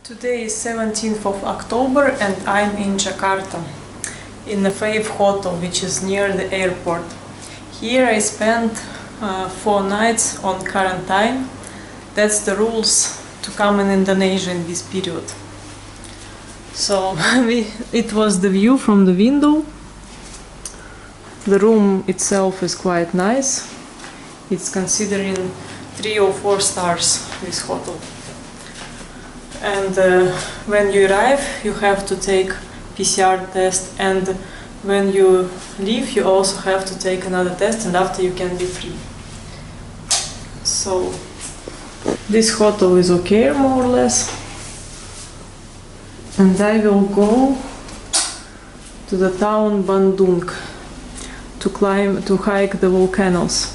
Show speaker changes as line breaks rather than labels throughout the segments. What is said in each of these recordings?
Today is 17th of October and I'm in Jakarta, in the Fave Hotel, which is near the airport. Here I spent 4 nights on quarantine. That's the rules to come in Indonesia in this period. So it was the view from the window. The room itself is quite nice. It's considering 3 or 4 stars, this hotel. And when you arrive, you have to take PCR test, and when you leave, you also have to take another test, and after you can be free. So this hotel is okay, more or less. And I will go to the town Bandung to hike the volcanoes.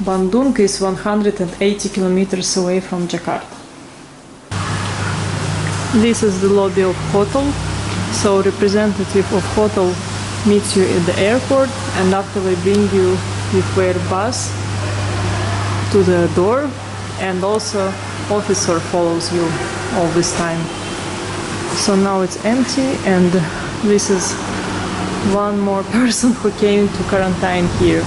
Bandung is 180 kilometers away from Jakarta. This is the lobby of hotel. So representative of hotel meets you at the airport, and after they bring you with their bus to the door, and also officer follows you all this time. So now it's empty, and this is one more person who came to quarantine here.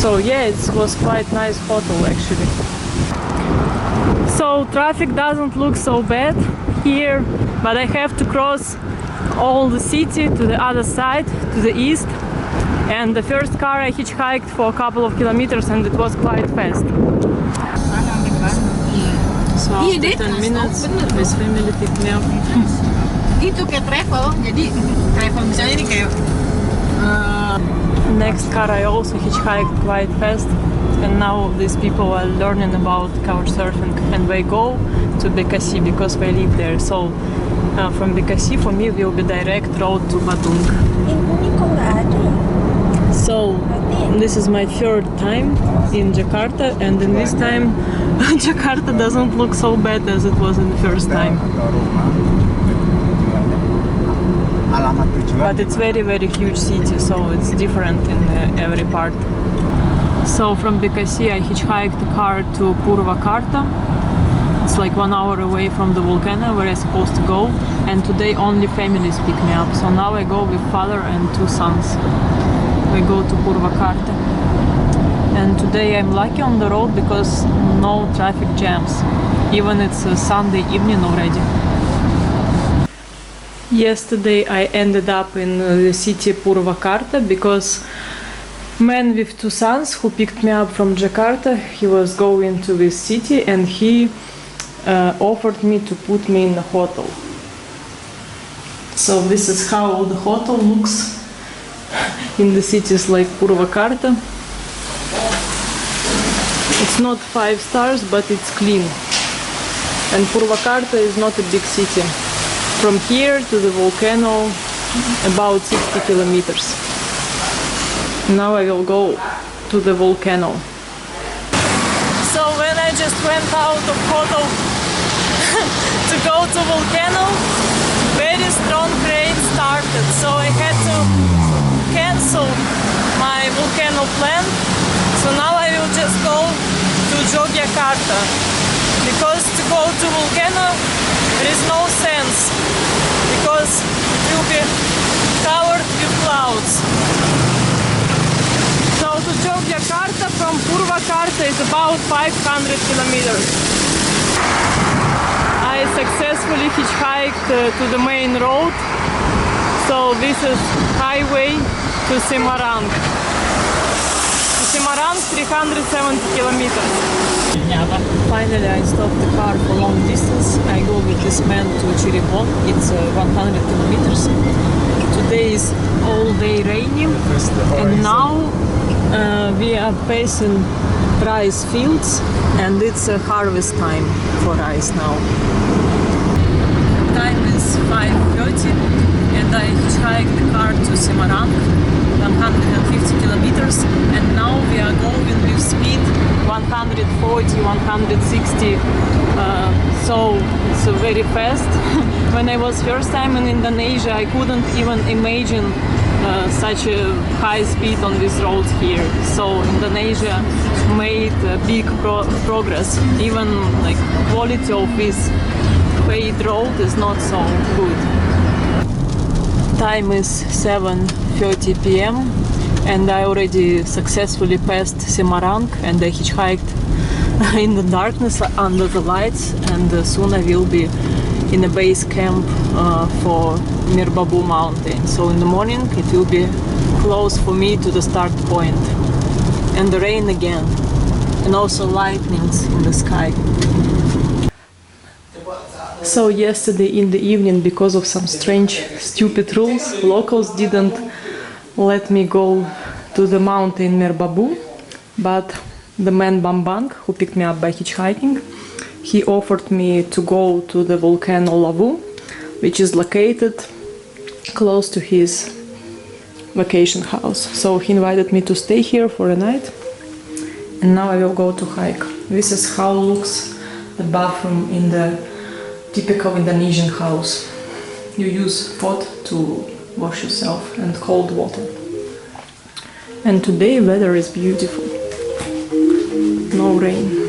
So yeah, it was quite nice hotel actually. So traffic doesn't look so bad here, but I have to cross all the city to the other side, to the east. And the first car I hitchhiked for a couple of kilometers, and it was quite fast. So after 10 minutes, this family picked me up.
Gitu kayak travel, jadi travel misalnya ini kayak
Next car I also hitchhiked quite fast, and now these people are learning about couchsurfing, and they go to Bekasi because they live there. So from Bekasi for me will be direct road to Bandung. So this is my third time in Jakarta, and in this time Jakarta doesn't look so bad as it was in the first time. But it's very huge city, so it's different in every part. So from Bekasi I hitchhiked the car to Purwakarta. It's like 1 hour away from the volcano where I'm supposed to go, and today only families pick me up. So now I go with father and 2 sons. We go to Purwakarta. And today I'm lucky on the road because no traffic jams. Even it's a Sunday evening already. Yesterday I ended up in the city Purwakarta because man with 2 sons who picked me up from Jakarta, he was going to this city, and he offered me to put me in a hotel. So this is how the hotel looks in the cities like Purwakarta. It's not 5 stars, but it's clean. And Purwakarta is not a big city. From here to the volcano, about 60 kilometers. Now I will go to the volcano. So when I just went out of hotel to go to volcano, very strong rain started. So I had to cancel my volcano plan. So now I will just go to Jakarta. Because to go to volcano, there is no sense, because it will be covered with clouds. So to Jakarta from Purwakarta is about 500 kilometers. I successfully hitchhiked to the main road. So this is highway to Semarang. To Semarang, 370 kilometers. Finally I stopped the car for long distance. I go with this man to Cirebon. It's 100 kilometers. Today is all day rainy, and now we are passing rice fields, and it's a harvest time for rice now. Time is 5:30, and I hitchhiked the car to Semarang, 150 kilometers, and now we are going with speed 140, 160, so it's very fast. When I was first time in Indonesia, I couldn't even imagine such a high speed on these roads here. So Indonesia made big progress, even like quality of this paved road is not so good. Time is 7:30 p.m. and I already successfully passed Semarang and I hitchhiked in the darkness under the lights, and soon I will be in a base camp for Mirbabu mountain. So in the morning it will be close for me to the start point. And the rain again, and also lightnings in the sky. So yesterday in the evening, because of some strange, stupid rules, locals didn't let me go to the mountain Mirbabu, but the man Bambang, who picked me up by hitchhiking, he offered me to go to the volcano Lawu, which is located close to his vacation house. So he invited me to stay here for a night, and now I will go to hike. This is how looks the bathroom in the typical Indonesian house. You use pot to wash yourself and cold water. And today weather is beautiful. No rain.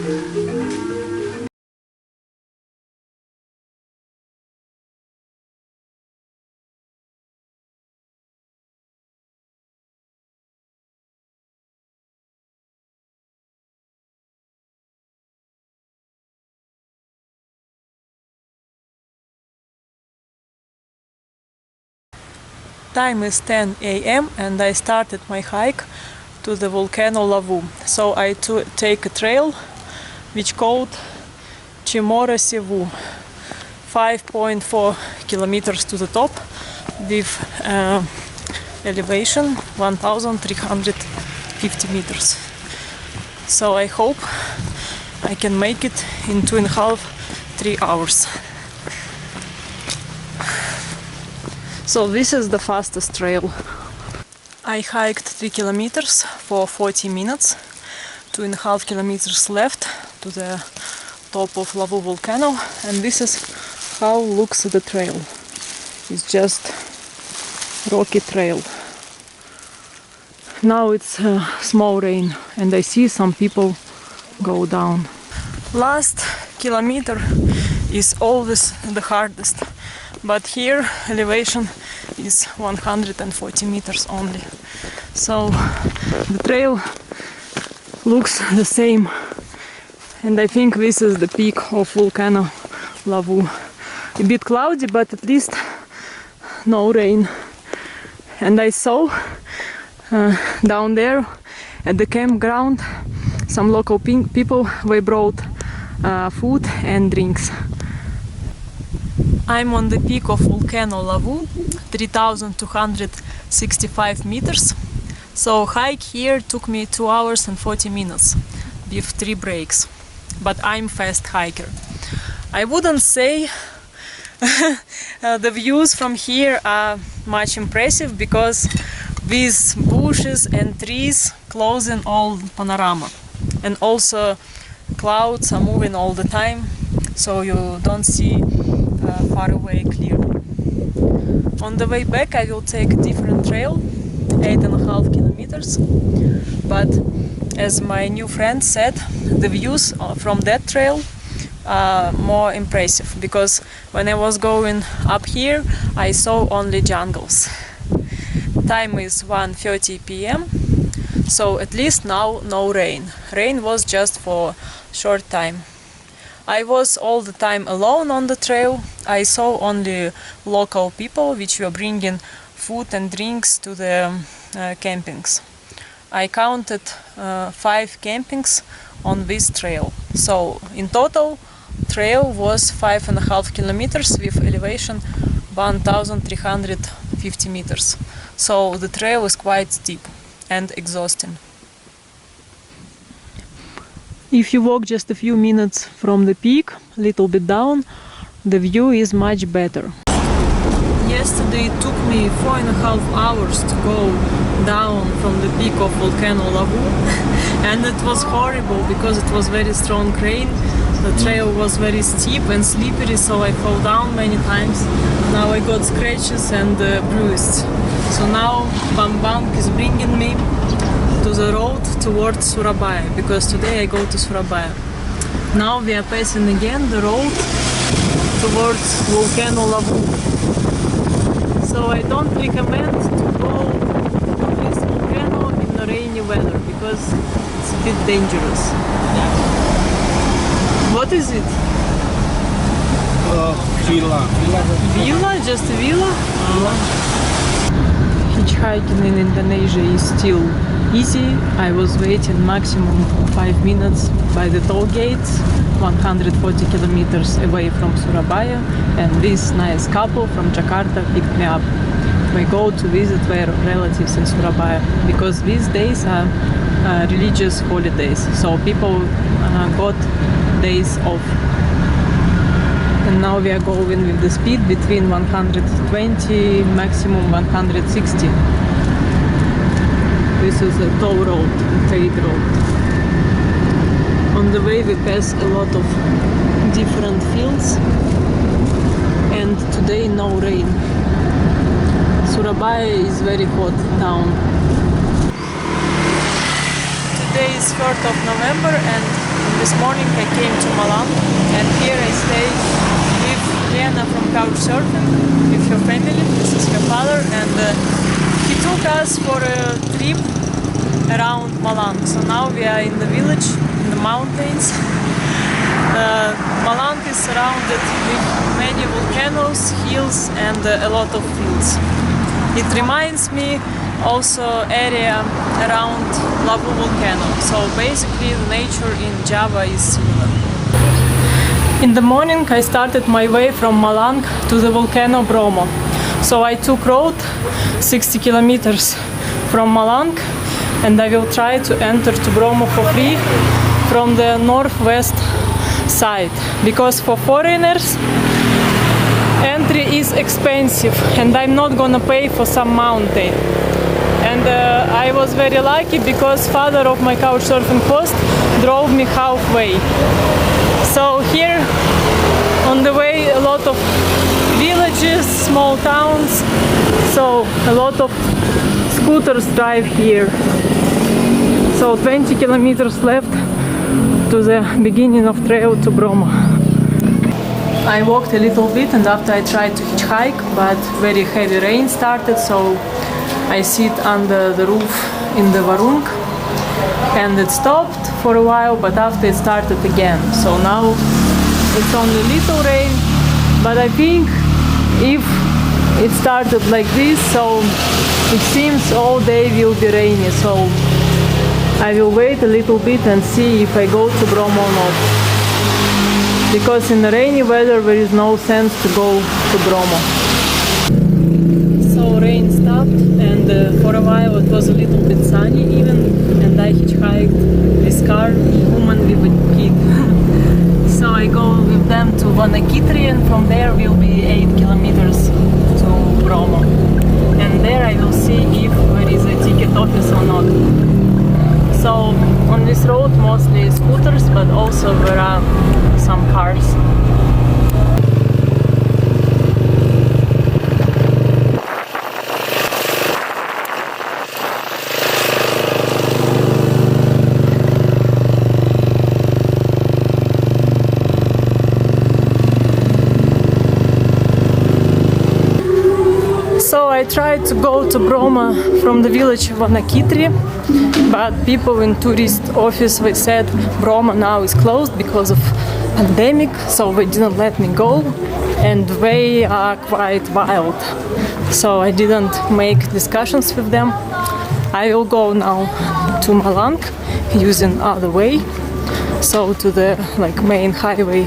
Time is 10 a.m. and I started my hike to the volcano Lawu. So I take a trail which called Cimora Sewu, 5.4 kilometers to the top, with elevation 1,350 meters. So I hope I can make it in 2.5–3 hours. So this is the fastest trail. I hiked 3 kilometers for 40 minutes, 2.5 kilometers left to the top of Lawu volcano, and this is how looks the trail. It's just rocky trail. Now it's small rain and I see some people go down. Last kilometer is always the hardest. But here elevation is 140 meters only. So the trail looks the same, and I think this is the peak of volcano Lawu. A bit cloudy, but at least no rain. And I saw down there at the campground some local people, they brought food and drinks. I'm on the peak of volcano Lawu, 3,265 meters. So hike here took me 2 hours and 40 minutes with 3 breaks. But I'm fast hiker. I wouldn't say the views from here are much impressive because these bushes and trees closing all panorama. And also clouds are moving all the time, so you don't see far away clearly. On the way back I will take a different trail, 8.5 kilometers, but as my new friend said, the views from that trail are more impressive, because when I was going up here I saw only jungles. Time is 1:30 p.m. so at least now no rain. Rain was just for short time. I was all the time alone on the trail. I saw only local people which were bringing food and drinks to the campings. I counted 5 campings on this trail. So in total, trail was 5.5 kilometers with elevation 1,350 meters. So the trail is quite steep and exhausting. If you walk just a few minutes from the peak, a little bit down, the view is much better. Yesterday it took me 4.5 hours to go down from the peak of volcano Lawu, and it was horrible because it was very strong rain. The trail was very steep and slippery, so I fell down many times. Now I got scratches and bruised. So now Bambang is bringing me to the road towards Surabaya, because today I go to Surabaya. Now we are passing again the road towards volcano Lawu. So I don't recommend to go to this volcano in the rainy weather because it's a bit dangerous. What is it?
Villa.
Villa? Just a villa? Hitchhiking in Indonesia is still easy. I was waiting maximum 5 minutes by the toll gates, 140 kilometers away from Surabaya, and this nice couple from Jakarta picked me up. We go to visit their relatives in Surabaya because these days are religious holidays, so people got days off. And now we are going with the speed between 120, maximum 160. This is a toll road, a trade road. On the way we pass a lot of different fields, and today no rain. Surabaya is very hot town. Today is 3rd of November and this morning I came to Malang, and here I stay with Lena from CouchSurfing, with her family. This is her father, and he took us for a trip around Malang. So now we are in the village, in the mountains. Malang is surrounded with many volcanoes, hills and a lot of fields. It reminds me also area around Lawu volcano. So basically the nature in Java is similar. In the morning I started my way from Malang to the volcano Bromo. So I took road 60 kilometers from Malang, and I will try to enter to Bromo for free from the northwest side, because for foreigners entry is expensive and I'm not gonna pay for some mountain. And I was very lucky because father of my couchsurfing host drove me halfway. So here on the way a lot of villages, small towns, so a lot of scooters drive here. So 20 kilometers left to the beginning of trail to Bromo. I walked a little bit and after I tried to hitchhike, but very heavy rain started, so I sit under the roof in the Varung, and it stopped for a while, but after it started again. So now it's only little rain, but I think if it started like this, so it seems all day will be rainy, so I will wait a little bit and see if I go to Bromo or not. Because in the rainy weather there is no sense to go to Bromo. So rain stopped, and for a while it was a little bit sunny even, and I hitchhiked this car, woman with a kid. So I go with them to Vanakitri, and from there will be 8 kilometers to Bromo. And there I will see if there is a ticket office or not. So on this road mostly scooters, but also there are some cars. So I tried to go to Bromo from the village Vanakitri, but people in tourist office they said Bromo now is closed because of pandemic, so they didn't let me go, and they are quite wild. So I didn't make discussions with them. I will go now to Malang using other way. So to the main highway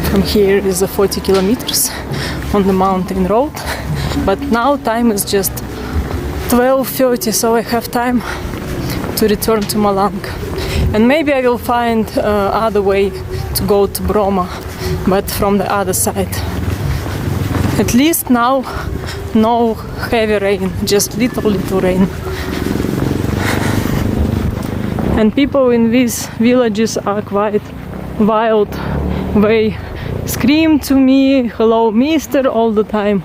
from here is 40 kilometers on the mountain road. But now time is just 12:30, so I have time to return to Malang. And maybe I will find other way to go to Bromo, but from the other side. At least now no heavy rain, just little rain. And people in these villages are quite wild. They scream to me, "Hello, mister," all the time.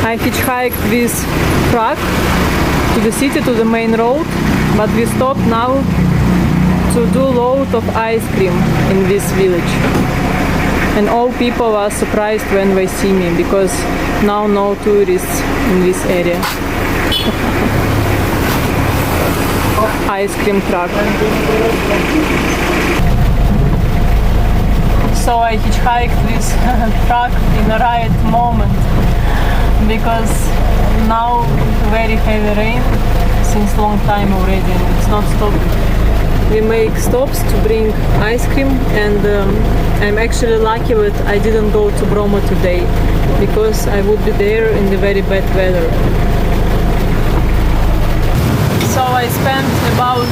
I hitchhiked this truck to the city, to the main road, but we stopped now to do load of ice cream in this village. And all people are surprised when they see me because now no tourists in this area. Ice cream truck. So I hitchhiked this truck in the right moment because now very heavy rain since long time already and it's not stopping. We make stops to bring ice cream and I'm actually lucky that I didn't go to Bromo today because I would be there in the very bad weather. So I spent about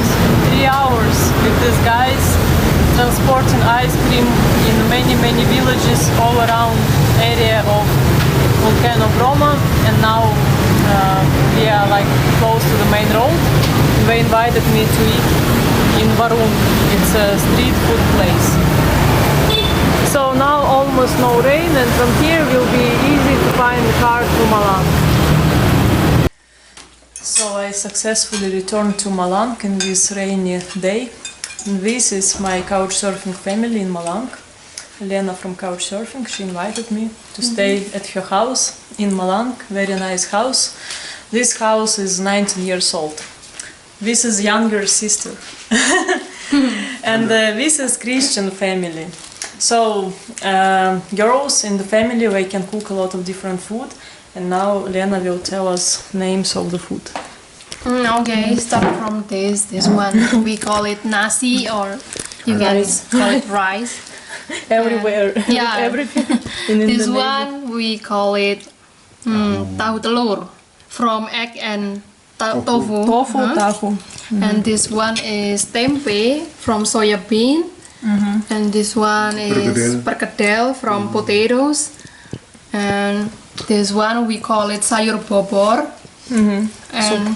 3 hours with these guys transporting ice cream in many villages all around area of volcano Bromo, and now we are like close to the main road. They invited me to eat in Varun. It's a street food place. So now almost no rain, and from here will be easy to find the car to Malang. So I successfully returned to Malang in this rainy day. And this is my couchsurfing family in Malang. Lena from CouchSurfing, she invited me to stay at her house in Malang, very nice house. This house is 19 years old. This is younger sister. And this is Christian family. So girls in the family, they can cook a lot of different food. And now Lena will tell us names of the food.
Okay, start from this one. We call it nasi, or you guys call it rice.
Everywhere,
yeah.
everything in
This
Indonesia.
one we call it tahu telur, from egg and tofu.
Tofu, tahu.
And this one is tempe from soya bean. And this one is perkedel from potatoes. And this one we call it sayur bobor. And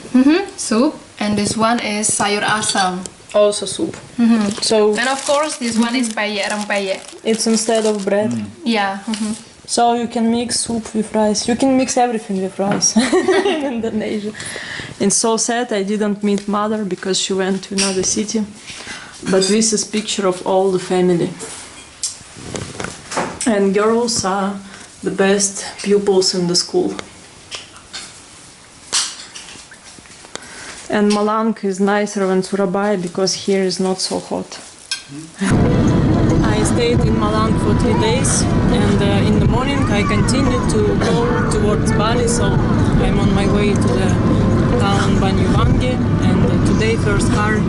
soup. And this one is sayur asam.
Also soup. So
And of course this one is peyek, rempeyek.
it's instead of bread.
Yeah.
So you can mix soup with rice. You can mix everything with rice in Indonesia. It's so sad I didn't meet mother because she went to another city. But this is picture of all the family. And girls are the best pupils in the school. And Malang is nicer than Surabaya because here is not so hot. I stayed in Malang for 3 days, and in the morning I continued to go towards Bali, so I'm on my way to the town Banyuwangi, and today first car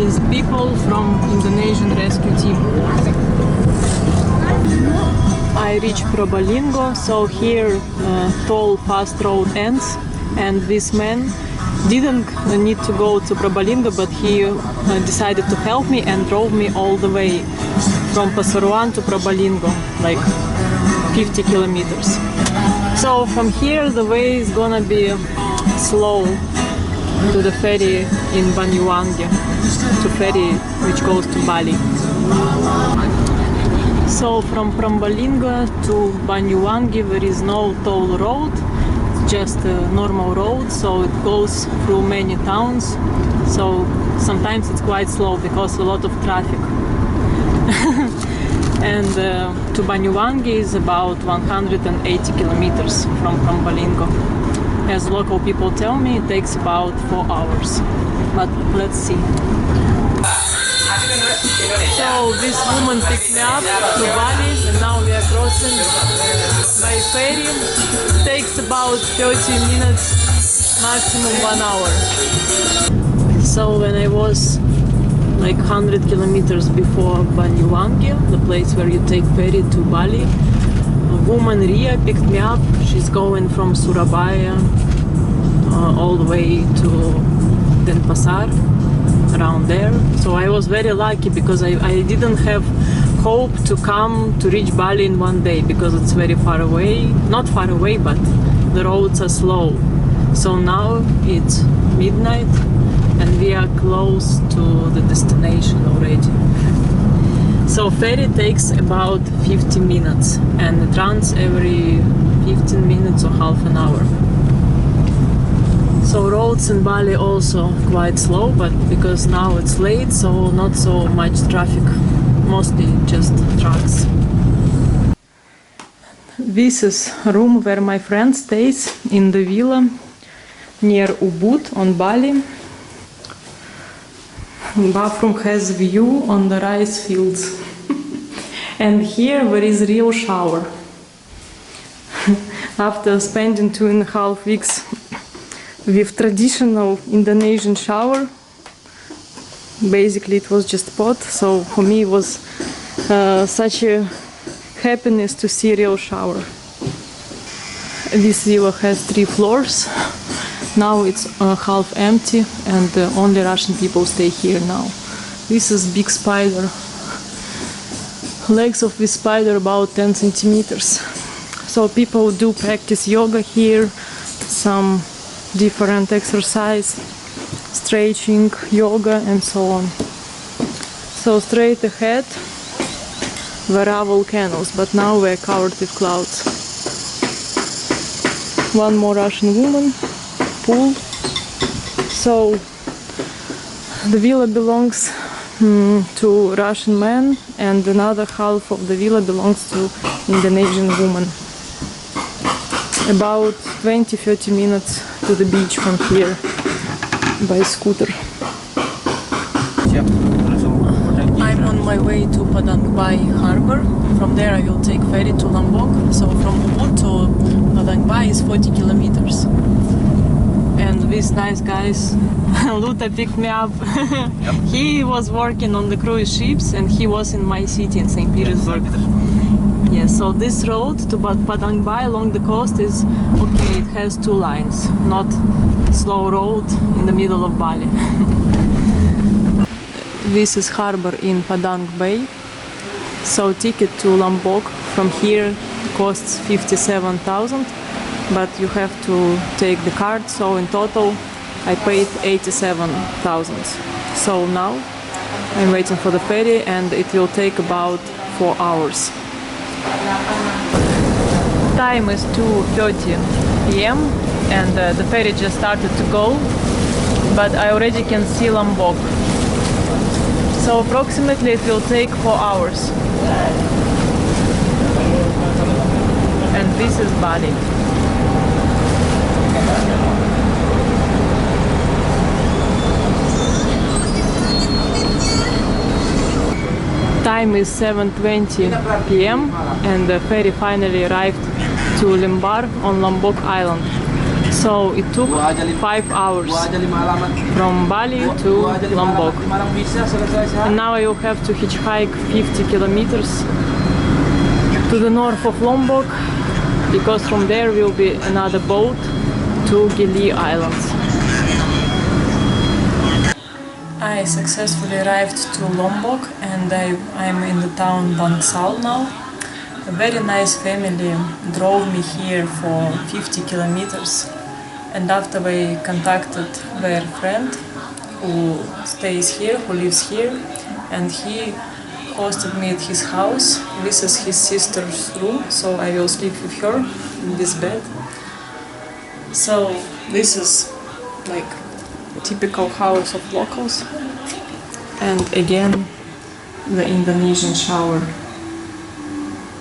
is people from Indonesian rescue team. I reached Probolinggo, so here tall fast road ends, and this man didn't need to go to Probolinggo, but he decided to help me and drove me all the way from Pasuruan to Probolinggo, like 50 kilometers. So from here the way is gonna be slow to the ferry in Banyuwangi, to ferry which goes to Bali. So from Probolinggo to Banyuwangi there is no toll road, just a normal road, so it goes through many towns, so sometimes it's quite slow because a lot of traffic. And to Banyuwangi is about 180 kilometers from Probolinggo. As local people tell me, it takes about 4 hours, but let's see. So this woman picked me up to Bali, and now we are crossing by ferry. It takes about 30 minutes, maximum 1 hour. So when I was like 100 kilometers before Banyuwangi, the place where you take ferry to Bali, a woman Ria picked me up. She's going from Surabaya all the way to Denpasar, around there. So I was very lucky because I didn't have hope to come to reach Bali in 1 day because it's very far away. Not far away, but the roads are slow. So now it's midnight and we are close to the destination already. So ferry takes about 50 minutes and it runs every 15 minutes or half an hour. So roads in Bali also quite slow, but because now it's late, so not so much traffic, mostly just trucks. This is a room where my friend stays in the villa near Ubud on Bali. Bathroom has view on the rice fields. And here there is real shower. After spending 2.5 weeks with traditional Indonesian shower, basically it was just pot, so for me it was such a happiness to see real shower. This villa has 3 floors. Now it's half empty and only Russian people stay here now. This is big spider. Legs of this spider about 10 centimeters. So people do practice yoga here, some different exercise, stretching, yoga and so on. So straight ahead there are volcanoes, but now we're covered with clouds. One more Russian woman, pool. So the villa belongs to Russian man and another half of the villa belongs to Indonesian woman. About 20-30 minutes to the beach from here by scooter. I'm on my way to Padang Bai harbor. From there I will take ferry to Lombok. So from Ubud to Padang Bai is 40 kilometers. And these nice guys, Luta picked me up. Yep. He was working on the cruise ships and he was in my city in St. Petersburg. Yes, so this road to Padang Bai along the coast is okay, it has 2 lines, not slow road in the middle of Bali. This is harbor in Padang Bay. So ticket to Lombok from here costs 57,000, but you have to take the card, so in total I paid 87,000. So now I'm waiting for the ferry and it will take about 4 hours. Time is 2:30 p.m. and the ferry just started to go, but I already can see Lombok. So approximately it will take 4 hours. And this is Bali. Time is 7:20 p.m. and the ferry finally arrived to Limbar on Lombok Island. So it took 5 hours from Bali to Lombok. And now I will have to hitchhike 50 kilometers to the north of Lombok, because from there will be another boat to Gili Islands. I successfully arrived to Lombok and I'm in the town Bangsal now. A very nice family drove me here for 50 kilometers. And after they contacted their friend who stays here, who lives here, and he hosted me at his house. This is his sister's room, so I will sleep with her in this bed. So this is like a typical house of locals. And again, the Indonesian shower.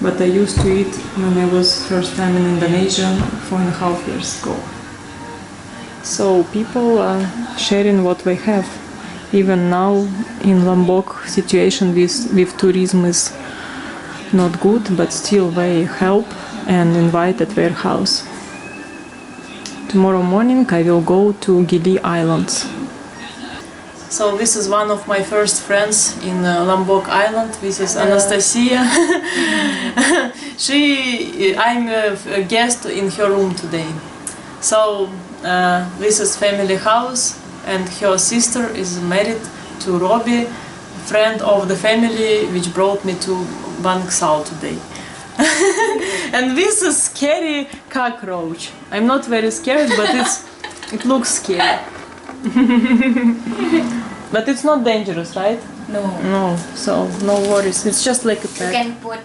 But I used to it when I was first time in Indonesia 4.5 years ago. So people are sharing what they have. Even now in Lombok, situation with tourism is not good, but still they help and invite at their house. Tomorrow morning I will go to Gili Islands. So this is one of my first friends in Lombok Island. This is Anastasia. I'm a guest in her room today. So this is family house, and her sister is married to Robbie, friend of the family which brought me to Bangsal today. And this is scary cockroach. I'm not very scared, but it looks scary. But it's not dangerous, right?
No.
No, so no worries. It's just like a pet.
You can put